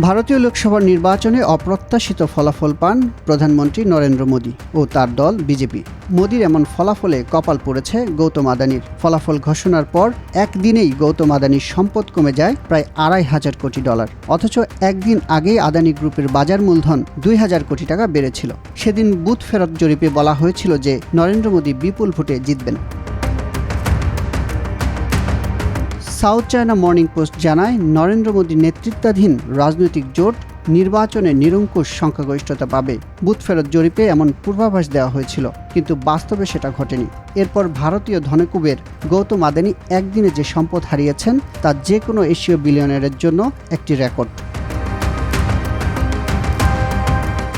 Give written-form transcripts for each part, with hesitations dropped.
ভারতীয় লোকসভা নির্বাচনে অপ্রত্যাশিত ফলাফল পান প্রধানমন্ত্রী নরেন্দ্র মোদী ও তার দল বিজেপি। মোদীর এমন ফলাফলে কপাল পড়েছে গৌতম আদানির। ফলাফল ঘোষণার পর একদিনেই গৌতম আদানির সম্পদ কমে যায় প্রায় $2,500 কোটি। অথচ একদিন আগেই আদানি গ্রুপের বাজার মূলধন 2,000 কোটি টাকা বেড়েছিল। সেদিন বুথ ফেরত জরিপে বলা হয়েছিল যে নরেন্দ্র মোদী বিপুল ভোটে জিতবেন। সাউথ চায়না মর্নিং পোস্ট জানায়, নরেন্দ্র মোদী নেতৃত্বাধীন রাজনৈতিক জোট নির্বাচনে নিরঙ্কুশ সংখ্যাগরিষ্ঠতা পাবে। বুথ ফেরত জরিপে এমন পূর্বাভাস দেওয়া হয়েছিল, কিন্তু বাস্তবে সেটা ঘটেনি। এরপর ভারতীয় ধনকুবের গৌতম আদানি একদিনে যে সম্পদ হারিয়েছেন তা যে কোনো এশীয় বিলিয়নারের জন্য একটি রেকর্ড।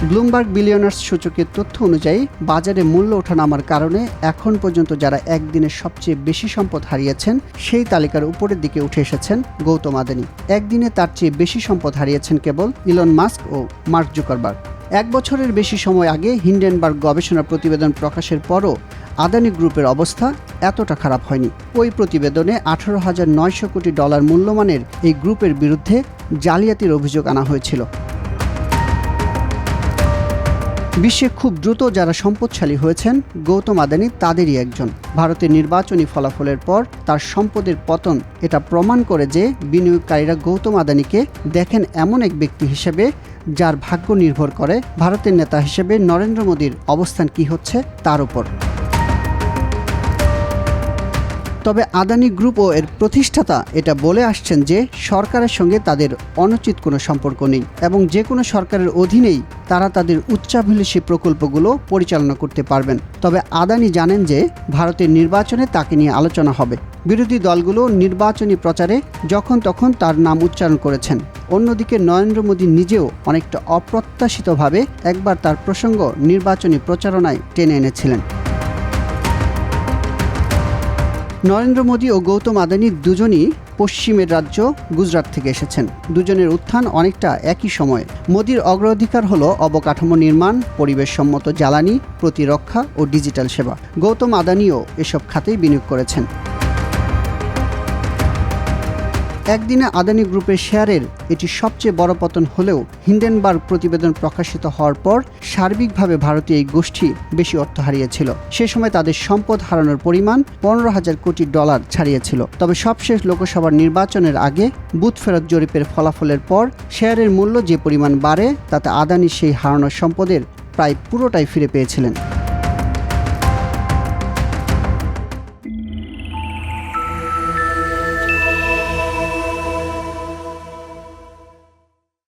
ব্লুমবার্গ বিলিয়নার্স সূচকের তথ্য অনুযায়ী বাজারে মূল্য ওঠানামার কারণে এখন পর্যন্ত যারা একদিনে সবচেয়ে বেশি সম্পদ হারিয়েছেন সেই তালিকার উপরের দিকে উঠে এসেছেন গৌতম আদানি। একদিনে তার চেয়ে বেশি সম্পদ হারিয়েছেন কেবল ইলন মাস্ক ও মার্ক জুকারবার্গ। 1 বছরের বেশি সময় আগে হিন্ডেনবার্গ গবেষণা প্রতিবেদন প্রকাশের পরও আদানি গ্রুপের অবস্থা এতটা খারাপ হয়নি। ওই প্রতিবেদনে $18,900 কোটি মূল্যমানের এই গ্রুপের বিরুদ্ধে জালিয়াতির অভিযোগ আনা হয়েছিল। বিশ্বে খুব দ্রুত যারা সম্পদশালী হয়েছেন গৌতম আদানি তাদেরই একজন। ভারতের নির্বাচনী ফলাফলের পর তার সম্পদের পতন এটা প্রমাণ করে যে বিনিয়োগকারীরা গৌতম আদানিকে দেখেন এমন এক ব্যক্তি হিসেবে যার ভাগ্য নির্ভর করে ভারতের নেতা হিসেবে নরেন্দ্র মোদীর অবস্থান কি হচ্ছে তার উপর। তবে আদানি গ্রুপ ও এর প্রতিষ্ঠাতা এটা বলে আসছেন যে সরকারের সঙ্গে তাদের অনুচিত কোনো সম্পর্ক নেই এবং যে কোনো সরকারের অধীনেই তারা তাদের উচ্চাভিলাষী প্রকল্পগুলো পরিচালনা করতে পারবেন। তবে আদানি জানেন যে ভারতের নির্বাচনে তাকে নিয়ে আলোচনা হবে। বিরোধী দলগুলো নির্বাচনী প্রচারে যখন তখন তার নাম উচ্চারণ করেছেন। অন্যদিকে নরেন্দ্র মোদী নিজেও অনেকটা অপ্রত্যাশিতভাবে একবার তার প্রসঙ্গ নির্বাচনী প্রচারণায় টেনে এনেছিলেন। নরেন্দ্র মোদী ও গৌতম আদানি দুজনই পশ্চিমের রাজ্য গুজরাট থেকে এসেছেন। দুজনের উত্থান অনেকটা একই সময়ে। মোদীর অগ্রাধিকার হলো অবকাঠামো নির্মাণ, পরিবেশসম্মত জ্বালানি, প্রতিরক্ষা ও ডিজিটাল সেবা। গৌতম আদানিও এসব খাতেই বিনিয়োগ করেছেন। একদিনে আদানি গ্রুপের শেয়ারের এটি সবচেয়ে বড় পতন হলেও হিন্ডেনবার্গ প্রতিবেদন প্রকাশিত হওয়ার পর সার্বিকভাবে ভারতীয় এই গোষ্ঠী বেশি অর্থ হারিয়েছিল। সে সময় তাদের সম্পদ হারানোর পরিমাণ $15,000 কোটি ছাড়িয়েছিল। তবে সবশেষ লোকসভার নির্বাচনের আগে বুথ ফেরত জরিপের ফলাফলের পর শেয়ারের মূল্য যে পরিমাণ বাড়ে তাতে আদানি সেই হারানোর সম্পদের প্রায় পুরোটাই ফিরে পেয়েছিলেন।